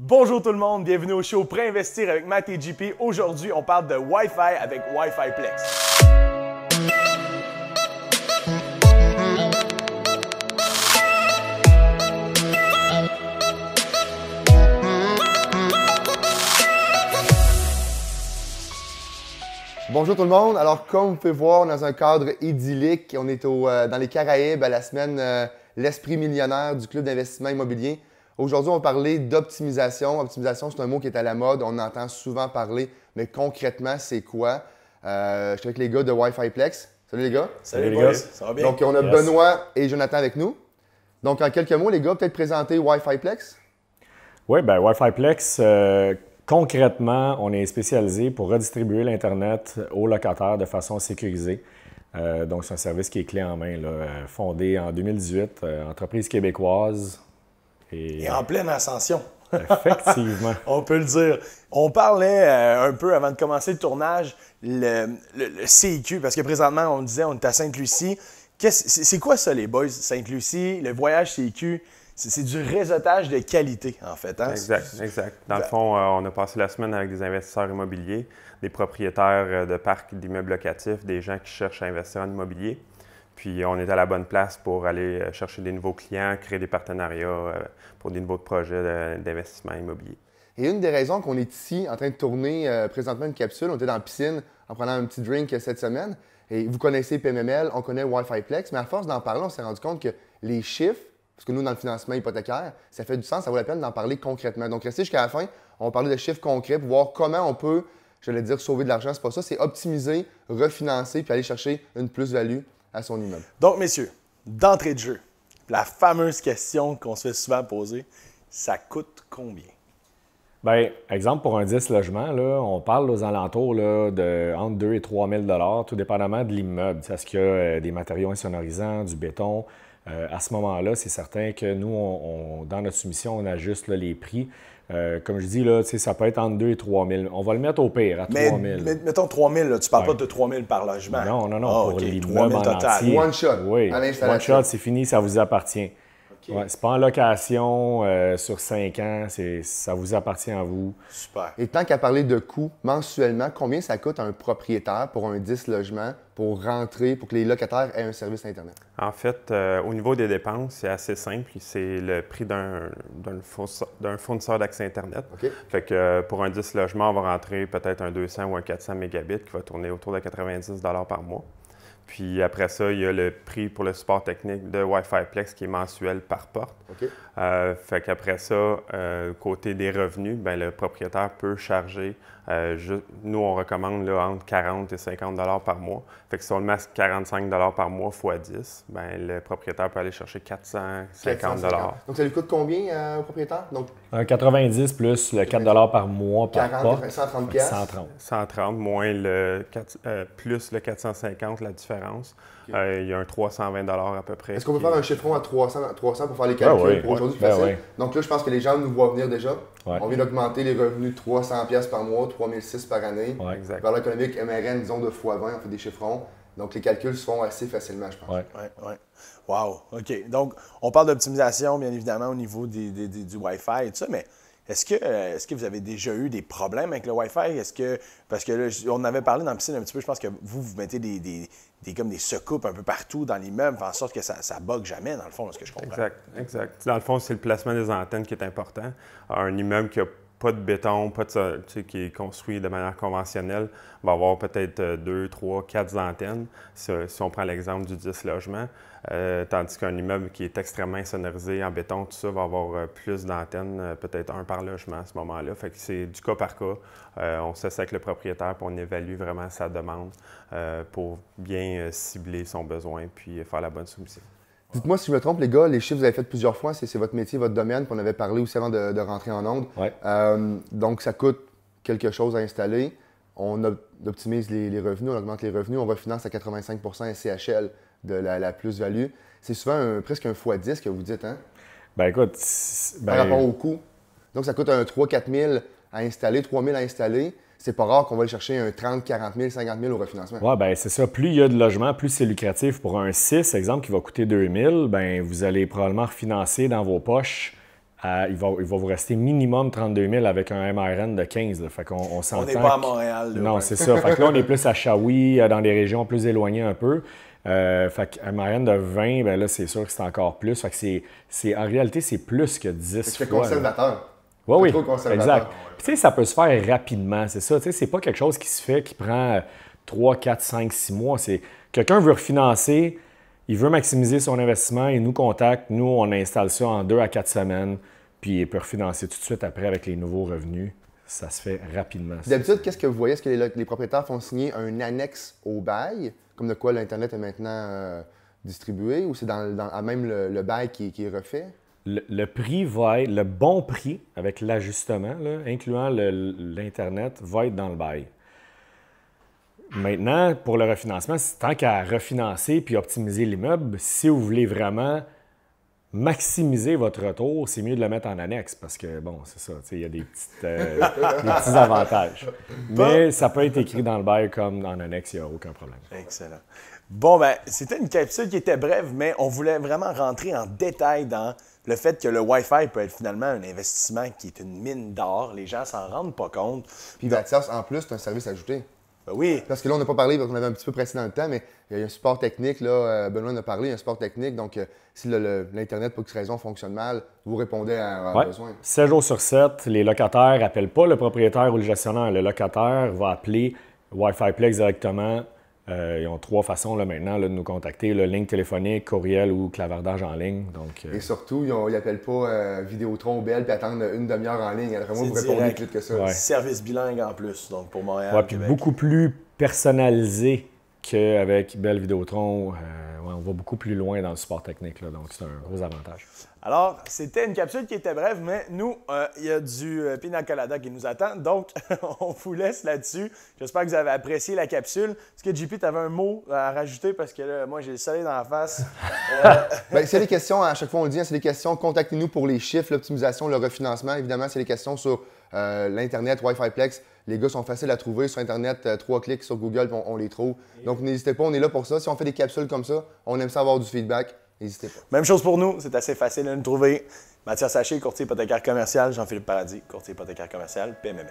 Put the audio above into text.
Bonjour tout le monde, bienvenue au show Préinvestir avec Matt et JP. Aujourd'hui, on parle de Wi-Fi avec Wi-Fi Plex. Bonjour tout le monde. Alors, comme vous pouvez voir, on est dans un cadre idyllique. On est dans les Caraïbes à la semaine L'Esprit millionnaire du Club d'investissement immobilier. Aujourd'hui, on va parler d'optimisation. Optimisation, c'est un mot qui est à la mode. On en entend souvent parler, mais concrètement, c'est quoi? Je suis avec les gars de Wi-Fi Plex. Salut les gars. Salut les gars, ça va bien? Donc, on a Benoît et Jonathan avec nous. Donc, en quelques mots, les gars, peut-être présenter Wi-Fi Plex? Oui, bien, Wi-Fi Plex, concrètement, on est spécialisé pour redistribuer l'Internet aux locataires de façon sécurisée. Donc, c'est un service qui est clé en main, là, fondé en 2018, entreprise québécoise. Et en pleine ascension. Effectivement. On peut le dire. On parlait un peu avant de commencer le tournage, le CIQ, parce que présentement, on disait on est à Sainte-Lucie. C'est quoi ça, les boys, Sainte-Lucie, le voyage CIQ? C'est du réseautage de qualité, en fait. Hein? Exact. Dans le fond, on a passé la semaine avec des investisseurs immobiliers, des propriétaires de parcs d'immeubles locatifs, des gens qui cherchent à investir en immobilier. Puis on est à la bonne place pour aller chercher des nouveaux clients, créer des partenariats pour des nouveaux projets d'investissement immobilier. Et une des raisons qu'on est ici en train de tourner présentement une capsule, on était dans la piscine en prenant un petit drink cette semaine. Et vous connaissez PMML, on connaît Wi-Fi Plex, mais à force d'en parler, on s'est rendu compte que les chiffres, parce que nous, dans le financement hypothécaire, ça fait du sens, ça vaut la peine d'en parler concrètement. Donc, restez jusqu'à la fin, on va parler de chiffres concrets pour voir comment on peut, j'allais dire, sauver de l'argent. C'est pas ça, c'est optimiser, refinancer, puis aller chercher une plus-value à son immeuble. Donc, messieurs, d'entrée de jeu, la fameuse question qu'on se fait souvent poser, ça coûte combien? Bien, exemple, pour un 10 logements, là, on parle aux alentours là, de entre 2 et 3 000 tout dépendamment de l'immeuble. Est-ce qu'il y a des matériaux insonorisants, du béton? À ce moment-là, c'est certain que nous, dans notre soumission, on ajuste là, les prix. Comme je dis, là, ça peut être entre 2 et 3 000. On va le mettre au pire, à 3 000. Mais mettons 3 000, là, tu ne parles pas de 3 000 par logement. Non, pour okay. l'immeuble en entier. One shot, oui. à l'installation. One shot, c'est fini, ça vous appartient. Okay. Ouais, c'est pas en location sur 5 ans, ça vous appartient à vous. Super. Et tant qu'à parler de coûts, mensuellement, combien ça coûte à un propriétaire pour un 10 logements pour rentrer, pour que les locataires aient un service Internet? En fait, au niveau des dépenses, c'est assez simple. C'est le prix d'un fournisseur d'accès Internet. Okay. Fait que pour un 10 logements, on va rentrer peut-être un 200 ou un 400 mégabits qui va tourner autour de 90 $ par mois. Puis après ça, il y a le prix pour le support technique de Wi-Fi Plex qui est mensuel par porte. Okay. Fait qu'après ça, côté des revenus, bien, le propriétaire peut charger, nous on recommande là, entre 40 et 50 $ par mois. Fait que si on le met à 45 $ par mois x 10, bien, le propriétaire peut aller chercher 450 $. Donc ça lui coûte combien au propriétaire? Donc, un 90 plus le 4 $ par mois par 40, porte. 130 130. 130 moins plus le 450, la différence. Okay. Il y a un 320 $ à peu près. Est-ce qu'on peut faire un chiffron à 300 pour faire les calculs pour aujourd'hui facile? Oui. Donc là, je pense que les gens nous voient venir déjà. Ouais. On vient d'augmenter les revenus de 300 $ par mois, 3006 par année. Ouais, exact. Valeur économique MRN, disons de x20, on fait des chiffrons. Donc les calculs se font assez facilement, je pense. Oui. Wow. OK. Donc, on parle d'optimisation, bien évidemment, au niveau du Wi-Fi et tout ça, mais est-ce que vous avez déjà eu des problèmes avec le Wi-Fi? Parce que là, on avait parlé dans la piscine un petit peu, je pense que vous mettez comme des secoupes un peu partout dans l'immeuble, en sorte que ça ne bug jamais, dans le fond, ce que je comprends. Exact. Dans le fond, c'est le placement des antennes qui est important. Un immeuble qui n'a pas de béton, qui est construit de manière conventionnelle, va avoir peut-être 2, 3, 4 antennes, si on prend l'exemple du 10 logements. Tandis qu'un immeuble qui est extrêmement sonorisé en béton, tout ça, va avoir plus d'antennes, peut-être un par logement à ce moment-là. Fait que c'est du cas par cas. On s'assied avec le propriétaire puis on évalue vraiment sa demande pour bien cibler son besoin puis faire la bonne soumission. Dites-moi si je me trompe, les gars, les chiffres vous avez fait plusieurs fois, c'est votre métier, votre domaine, puis on avait parlé aussi avant de rentrer en ondes. Ouais. Donc ça coûte quelque chose à installer. On optimise les revenus, on augmente les revenus, on refinance à 85 % SCHL de la plus-value. C'est souvent presque un x10 que vous dites, hein? Ben écoute, par rapport au coût. Donc ça coûte un 3-4 000 à installer, 3 000 à installer. C'est pas rare qu'on va aller chercher un 30, 40 000, 50 000 au refinancement. Oui, bien c'est ça. Plus il y a de logements, plus c'est lucratif. Pour un 6, exemple, qui va coûter 2 000, bien vous allez probablement refinancer dans vos poches il va vous rester minimum 32 000 avec un MRN de 15. Là. Fait qu'on s'entend. On n'est pas à Montréal. Là, non, c'est ça. Fait que là, on est plus à Shawi, dans des régions plus éloignées un peu. Fait qu'un MRN de 20, ben là, c'est sûr que c'est encore plus. Fait que en réalité, c'est plus que 10 C'est fois. conservateur. Oui, trop conservateur. exact. Puis, tu sais, ça peut se faire rapidement, c'est ça. Tu sais, c'est pas quelque chose qui se fait, qui prend 3, 4, 5, 6 mois. C'est quelqu'un veut refinancer, il veut maximiser son investissement, il nous contacte. Nous, on installe ça en 2 à 4 semaines, puis il peut refinancer tout de suite après avec les nouveaux revenus. Ça se fait rapidement. D'habitude, qu'est-ce que vous voyez? Est-ce que les propriétaires font signer un annexe au bail, comme de quoi l'Internet est maintenant distribué, ou c'est à même le bail qui est refait? Le prix va être, le bon prix avec l'ajustement, là, incluant l'Internet, va être dans le bail. Maintenant, pour le refinancement, tant qu'à refinancer puis optimiser l'immeuble, si vous voulez vraiment maximiser votre retour, c'est mieux de le mettre en annexe parce que, bon, c'est ça, il y a des petits avantages. Mais ça peut être écrit dans le bail comme en annexe, il n'y a aucun problème. Excellent. Bon, ben, c'était une capsule qui était brève, mais on voulait vraiment rentrer en détail dans le fait que le Wi-Fi peut être finalement un investissement qui est une mine d'or. Les gens s'en rendent pas compte. Puis Vattias, en plus, c'est un service ajouté. Ben oui. Parce que là, on n'a pas parlé, parce qu'on avait un petit peu pressé dans le temps, mais il y a un support technique, là, Benoît en a parlé, il y a un support technique, donc si l'Internet, pour X raison, fonctionne mal, vous répondez à un besoin. 7 jours sur 7, les locataires n'appellent pas le propriétaire ou le gestionnaire. Le locataire va appeler Wi-Fi Plex directement. Ils ont 3 façons là, maintenant là, de nous contacter, le ligne téléphonique, courriel ou clavardage en ligne. Donc, Et surtout, ils n'appellent pas Vidéotron ou Bell puis attendent une demi-heure en ligne. Vraiment, vous répondez plus vite que ça. Ouais. Service bilingue en plus, donc pour Montréal. Ouais, puis beaucoup plus personnalisé qu'avec Bell Vidéotron. On va beaucoup plus loin dans le support technique, là, donc c'est un gros avantage. Alors, c'était une capsule qui était brève, mais nous, il y a du pina colada qui nous attend, donc on vous laisse là-dessus. J'espère que vous avez apprécié la capsule. Est-ce que JP, tu avais un mot à rajouter? Parce que là, moi, j'ai le soleil dans la face. Bien, c'est des questions, à chaque fois on le dit, c'est des questions, contactez-nous pour les chiffres, l'optimisation, le refinancement. Évidemment, c'est des questions sur l'Internet, Wi-Fi Plex. Les gars sont faciles à trouver sur Internet, 3 clics sur Google, puis on les trouve. Donc, n'hésitez pas, on est là pour ça. Si on fait des capsules comme ça, on aime ça avoir du feedback. N'hésitez pas. Même chose pour nous, c'est assez facile à nous trouver. Mathias Haché, courtier hypothécaire commercial. Jean-Philippe Paradis, courtier hypothécaire commercial, PMML.